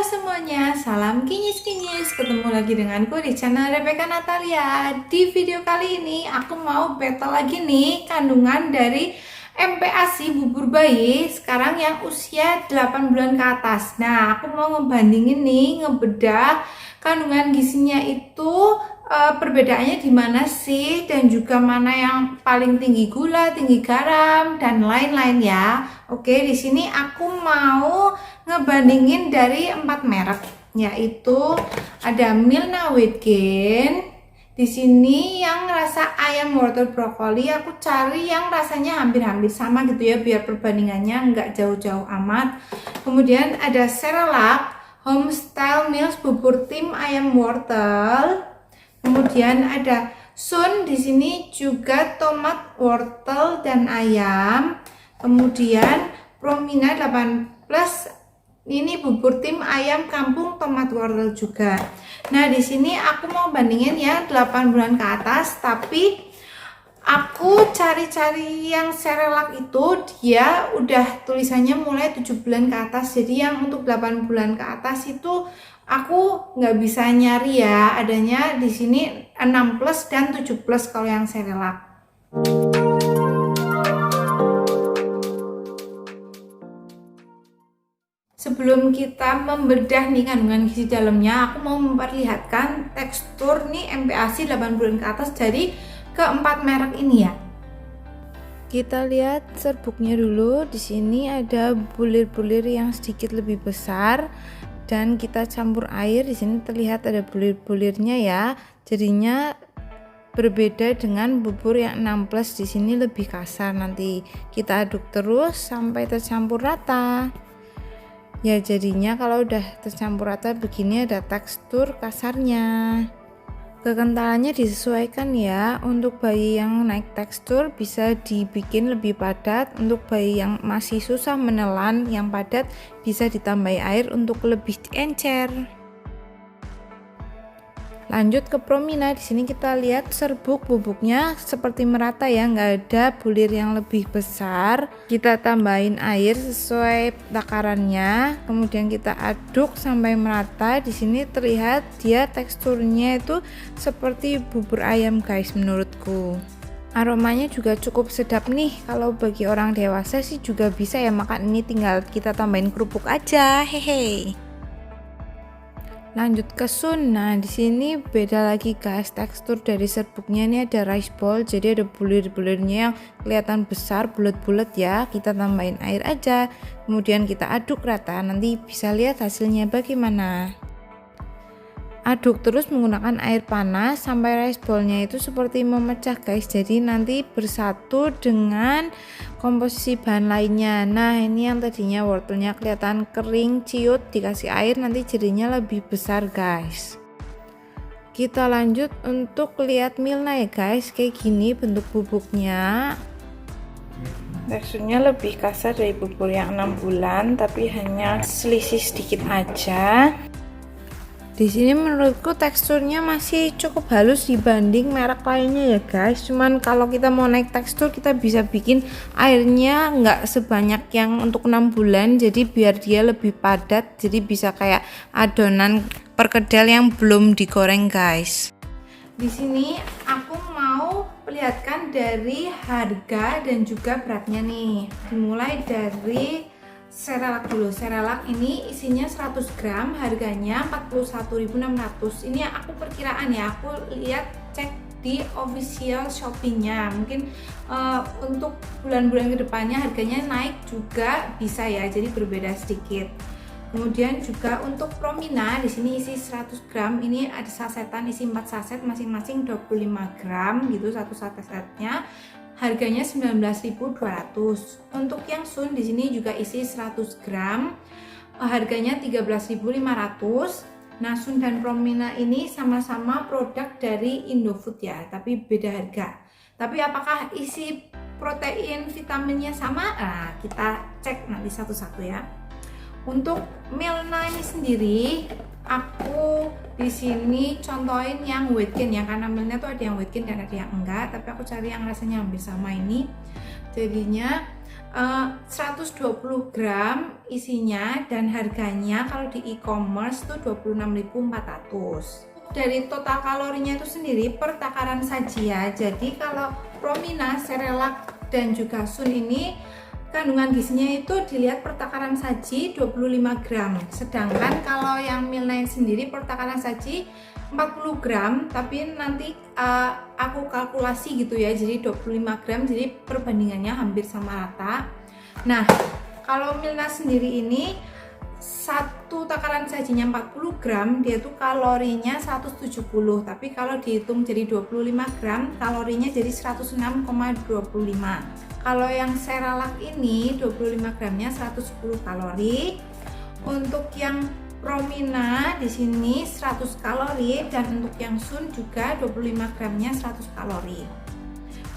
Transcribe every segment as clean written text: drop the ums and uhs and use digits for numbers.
semuanya, salam kinyis-kinyis. Ketemu lagi denganku di channel Rebecca Natalia. Di video kali ini aku mau battle lagi nih kandungan dari MPASI bubur bayi sekarang yang usia 8 bulan ke atas. Nah, aku mau ngebandingin nih, ngebedah kandungan gizinya itu perbedaannya di mana sih, dan juga mana yang paling tinggi gula, tinggi garam, dan lain-lain ya. Oke, di sini aku mau ngebandingin dari 4 merek, yaitu ada Milna Weight Gain. Di sini yang rasa ayam wortel brokoli, aku cari yang rasanya hampir-hampir sama gitu ya, biar perbandingannya nggak jauh-jauh amat. Kemudian ada Cerelac Homestyle Meals bubur tim ayam wortel. Kemudian ada Sun, di sini juga tomat, wortel, dan ayam. Kemudian Promina 8+, ini bubur tim ayam kampung, tomat, wortel juga. Nah, di sini aku mau bandingin ya 8 bulan ke atas, tapi aku cari-cari yang Cerelac itu dia udah tulisannya mulai 7 bulan ke atas. Jadi yang untuk 8 bulan ke atas itu aku nggak bisa nyari ya, adanya di sini 6+ dan 7+ kalau yang Cerelac. Sebelum kita membedah nih kandungan gizi dalamnya, aku mau memperlihatkan tekstur nih MPASI 8 bulan ke atas dari keempat merek ini ya. Kita lihat serbuknya dulu. Di sini ada bulir-bulir yang sedikit lebih besar dan kita campur air. Di sini terlihat ada bulir-bulirnya ya. Jadinya berbeda dengan bubur yang 6+, di sini lebih kasar. Nanti kita aduk terus sampai tercampur rata. Ya, jadinya kalau udah tercampur rata begini ada tekstur kasarnya. Kekentalannya disesuaikan ya. Untuk bayi yang naik tekstur bisa dibikin lebih padat. Untuk bayi yang masih susah menelan yang padat bisa ditambahi air untuk lebih encer. Lanjut ke Promina. Di sini kita lihat serbuk bubuknya seperti merata ya, nggak ada bulir yang lebih besar. Kita tambahin air sesuai takarannya, kemudian kita aduk sampai merata. Di sini terlihat dia teksturnya itu seperti bubur ayam guys menurutku. Aromanya juga cukup sedap nih. Kalau bagi orang dewasa sih juga bisa ya makan ini, tinggal kita tambahin kerupuk aja. Hehe. Lanjut ke Sun. Nah, di sini beda lagi guys, tekstur dari serbuknya ini ada rice ball, jadi ada bulir-bulirnya yang kelihatan besar, bulat-bulat ya. Kita tambahin air aja, kemudian kita aduk rata, nanti bisa lihat hasilnya bagaimana. Aduk terus menggunakan air panas sampai rice ballnya itu seperti memecah guys, jadi nanti bersatu dengan komposisi bahan lainnya. Nah, ini yang tadinya wortelnya kelihatan kering ciut, dikasih air nanti jadinya lebih besar guys. Kita lanjut untuk lihat Milna ya guys, kayak gini bentuk bubuknya. Teksturnya lebih kasar dari bubur yang 6 bulan, tapi hanya selisih sedikit aja. Di sini menurutku teksturnya masih cukup halus dibanding merek lainnya ya guys. Cuman kalau kita mau naik tekstur kita bisa bikin airnya nggak sebanyak yang untuk 6 bulan. Jadi biar dia lebih padat. Jadi bisa kayak adonan perkedel yang belum digoreng guys. Di sini aku mau perlihatkan dari harga dan juga beratnya nih. Dimulai dari Cerelac dulu. Cerelac ini isinya 100 gram, harganya 41.600. Ini aku perkiraan ya, aku lihat cek di official Shopee-nya. Mungkin untuk bulan-bulan kedepannya harganya naik juga bisa ya, jadi berbeda sedikit. Kemudian juga untuk Promina, di sini isi 100 gram, ini ada sasetan isi 4 saset masing-masing 25 gram gitu satu sasetnya. Harganya 19.200. Untuk yang Sun di sini juga isi 100 gram. Harganya 13.500. Nah, Sun dan Promina ini sama-sama produk dari Indofood ya, tapi beda harga. Tapi apakah isi protein vitaminnya sama? Nah, kita cek nanti satu-satu ya. Untuk Milna ini sendiri, aku di sini contohin yang weight gain ya, karena Milna tuh ada yang weight gain dan ada yang enggak, tapi aku cari yang rasanya hampir sama ini. Jadinya 120 gram isinya, dan harganya kalau di e-commerce tuh 26.400. Dari total kalorinya itu sendiri per takaran saji ya. Jadi kalau Promina, Cerelac dan juga Sun ini kandungan gizinya itu dilihat per takaran saji 25 gram. Sedangkan kalau yang Milna sendiri per takaran saji 40 gram, tapi nanti aku kalkulasi gitu ya, jadi 25 gram, jadi perbandingannya hampir sama rata. Nah, kalau Milna sendiri ini satu takaran sajinya 40 gram, dia tuh kalorinya 170, tapi kalau dihitung jadi 25 gram, kalorinya jadi 106,25. Kalau yang Cerelac ini 25 gramnya 110 kalori. Untuk yang Promina di sini 100 kalori, dan untuk yang Sun juga 25 gramnya 100 kalori.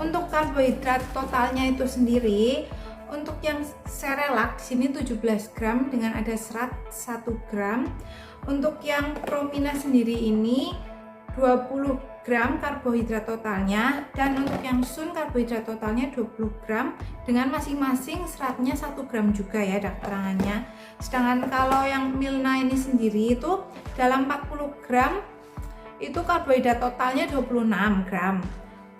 Untuk karbohidrat totalnya itu sendiri, untuk yang Cerelac di sini 17 gram dengan ada serat 1 gram. Untuk yang Promina sendiri ini 20 gram karbohidrat totalnya, dan untuk yang Sun karbohidrat totalnya 20 gram dengan masing-masing seratnya 1 gram juga ya, ada keterangannya. Sedangkan kalau yang Milna ini sendiri itu dalam 40 gram itu karbohidrat totalnya 26 gram.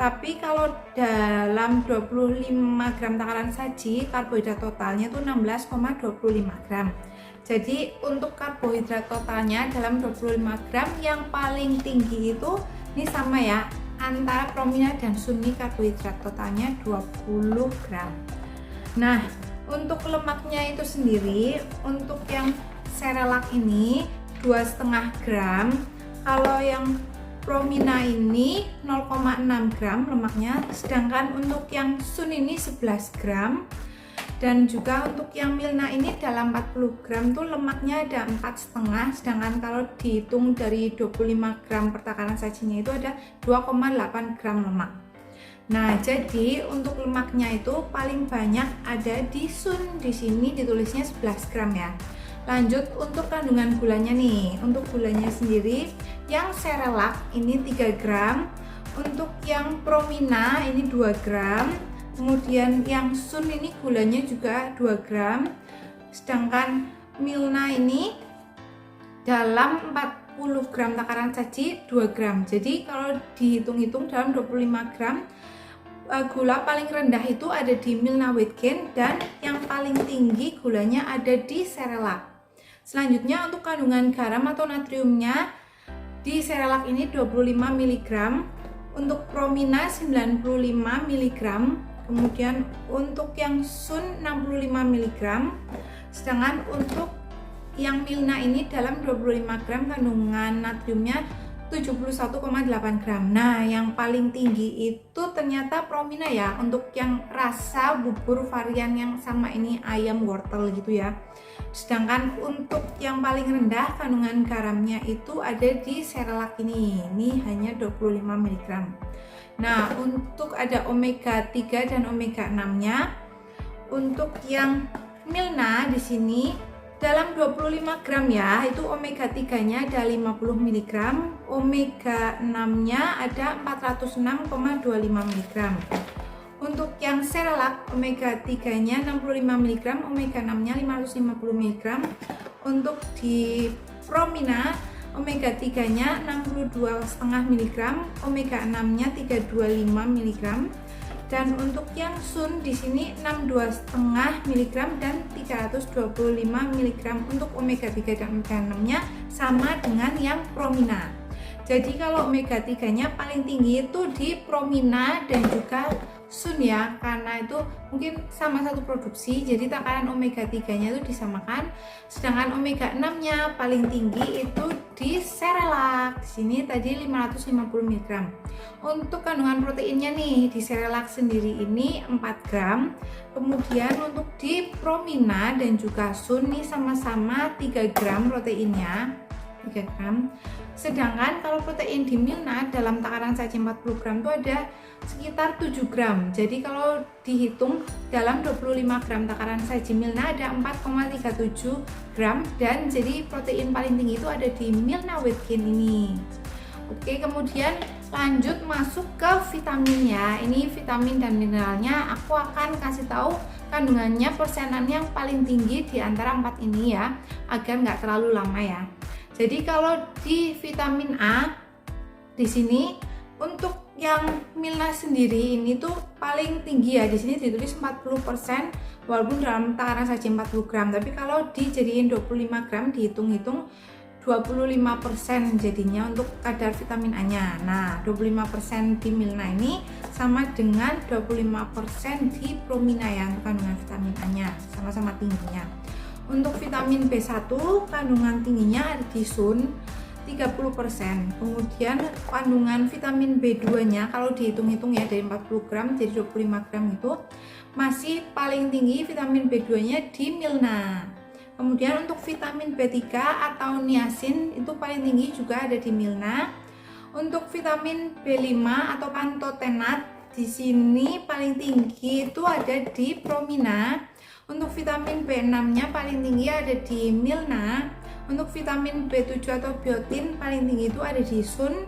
Tapi kalau dalam 25 gram takaran saji, karbohidrat totalnya itu 16,25 gram. Jadi untuk karbohidrat totalnya dalam 25 gram yang paling tinggi itu ini sama ya, antara Promina dan Sun, karbohidrat totalnya 20 gram. Nah, untuk lemaknya itu sendiri, untuk yang Cerelac ini 2,5 gram, kalau yang Promina ini 0,6 gram lemaknya, sedangkan untuk yang Sun ini 11 gram, dan juga untuk yang Milna ini dalam 40 gram tuh lemaknya ada 4,5, sedangkan kalau dihitung dari 25 gram per takaran sajinya itu ada 2,8 gram lemak. Nah, jadi untuk lemaknya itu paling banyak ada di Sun, di sini ditulisnya 11 gram ya. Lanjut untuk kandungan gulanya nih. Untuk gulanya sendiri yang Cerelac ini 3 gram, untuk yang Promina ini 2 gram, kemudian yang Sun ini gulanya juga 2 gram, sedangkan Milna ini dalam 40 gram takaran saji 2 gram. Jadi kalau dihitung-hitung dalam 25 gram gula paling rendah itu ada di Milna Weight Gain, dan yang paling tinggi gulanya ada di Cerelac. Selanjutnya untuk kandungan garam atau natriumnya di Cerelac ini 25 mg, untuk Promina 95 mg, kemudian untuk yang Sun 65 mg, sedangkan untuk yang Milna ini dalam 25 gram kandungan natriumnya 71,8 gram. Nah, yang paling tinggi itu ternyata Promina ya, untuk yang rasa bubur varian yang sama ini ayam wortel gitu ya. Sedangkan untuk yang paling rendah kandungan garamnya itu ada di Cerelac ini hanya 25 mg. Nah, untuk ada omega 3 dan omega 6-nya. Untuk yang Milna di sini dalam 25 gram ya, itu omega 3-nya ada 50 mg, omega 6-nya ada 406,25 mg. Untuk yang Cerelac omega 3-nya 65 mg, omega 6-nya 550 mg. Untuk di Promina omega 3-nya 62,5 mg, omega 6-nya 325 mg. Dan untuk yang Sun di sini 62,5 mg dan 325 mg untuk omega 3 dan omega 6-nya sama dengan yang Promina. Jadi kalau omega 3-nya paling tinggi itu di Promina dan juga Sun ya, karena itu mungkin sama satu produksi, jadi takaran omega 3-nya itu disamakan. Sedangkan omega 6-nya paling tinggi itu di Cerelac. Di sini tadi 550 mg. Untuk kandungan proteinnya nih di Cerelac sendiri ini 4 gram. Kemudian untuk di Promina dan juga Sun nih sama-sama 3 gram proteinnya. 3 gram. Sedangkan kalau protein di Milna dalam takaran saji 40 gram itu ada sekitar 7 gram. Jadi kalau dihitung dalam 25 gram takaran saji Milna ada 4,37 gram, dan jadi protein paling tinggi itu ada di Milna Weight Gain ini. Oke, kemudian lanjut masuk ke vitaminnya. Ini vitamin dan mineralnya aku akan kasih tahu kandungannya persenan yang paling tinggi di antara 4 ini ya, agar nggak terlalu lama ya. Jadi kalau di vitamin A di sini untuk yang Milna sendiri ini tuh paling tinggi ya, di sini ditulis 40% walaupun dalam takaran saja 40 gram, tapi kalau dijadiin 25 gram dihitung-hitung 25% jadinya untuk kadar vitamin A nya. Nah 25% di Milna ini sama dengan 25% di Promina ya, untuk kandungan vitamin A nya sama-sama tingginya. Untuk vitamin B1 kandungan tingginya ada di Sun 30%. Kemudian kandungan vitamin B2 nya kalau dihitung-hitung ya dari 40 gram jadi 25 gram itu masih paling tinggi vitamin B2 nya di Milna. Kemudian untuk vitamin B3 atau niacin itu paling tinggi juga ada di Milna. Untuk vitamin B5 atau pantotenat di sini paling tinggi itu ada di Promina. Untuk vitamin B6-nya paling tinggi ada di Milna. Untuk vitamin B7 atau biotin paling tinggi itu ada di Sun.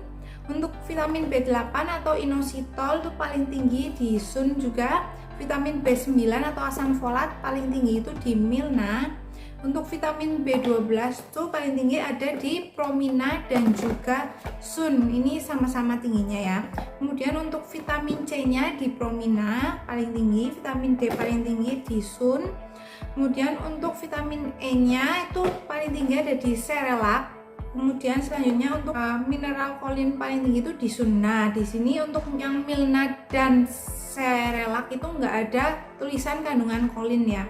Untuk vitamin B8 atau inositol itu paling tinggi di Sun juga. Vitamin B9 atau asam folat paling tinggi itu di Milna. Untuk vitamin B12 tuh paling tinggi ada di Promina dan juga Sun. Ini sama-sama tingginya ya. Kemudian untuk vitamin C-nya di Promina paling tinggi, vitamin D paling tinggi di Sun. Kemudian untuk vitamin E-nya itu paling tinggi ada di Cerelac. Kemudian selanjutnya untuk mineral kolin paling tinggi itu di Sun. Nah, di sini untuk yang Milna dan Cerelac itu nggak ada tulisan kandungan kolin ya.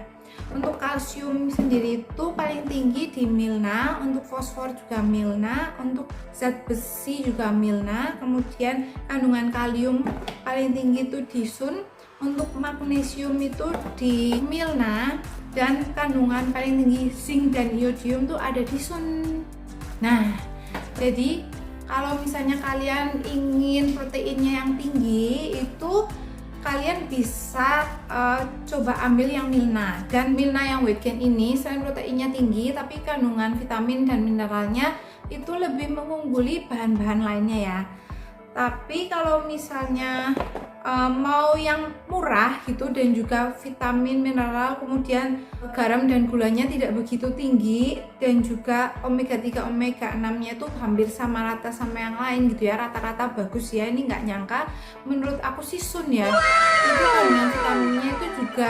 Untuk kalsium sendiri itu paling tinggi di Milna, untuk fosfor juga Milna, untuk zat besi juga Milna, kemudian kandungan kalium paling tinggi itu di Sun, untuk magnesium itu di Milna, dan kandungan paling tinggi zinc dan iodium itu ada di Sun. Nah, jadi kalau misalnya kalian ingin proteinnya yang tinggi itu kalian bisa coba ambil yang Milna. Dan Milna yang weight gain ini selain proteinnya tinggi tapi kandungan vitamin dan mineralnya itu lebih mengungguli bahan-bahan lainnya ya. Tapi kalau misalnya mau yang murah gitu dan juga vitamin, mineral, kemudian garam dan gulanya tidak begitu tinggi dan juga omega 3, omega 6 nya itu hampir sama rata sama yang lain gitu ya, rata-rata bagus ya. Ini nggak nyangka menurut aku sih Sun ya, itu kandungan vitaminnya itu juga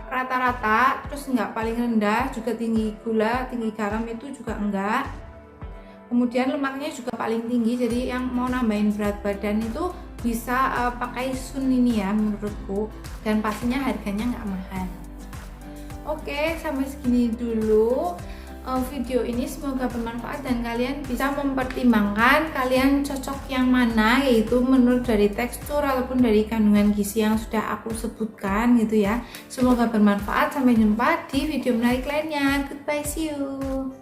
rata-rata, terus nggak paling rendah, juga tinggi gula, tinggi garam itu juga enggak. Kemudian lemaknya juga paling tinggi, jadi yang mau nambahin berat badan itu bisa pakai Sun ini ya menurutku, dan pastinya harganya nggak mahal. Oke, sampai segini dulu video ini, semoga bermanfaat dan kalian bisa mempertimbangkan kalian cocok yang mana, yaitu menurut dari tekstur ataupun dari kandungan gizi yang sudah aku sebutkan gitu ya. Semoga bermanfaat, sampai jumpa di video menarik lainnya. Goodbye, see you.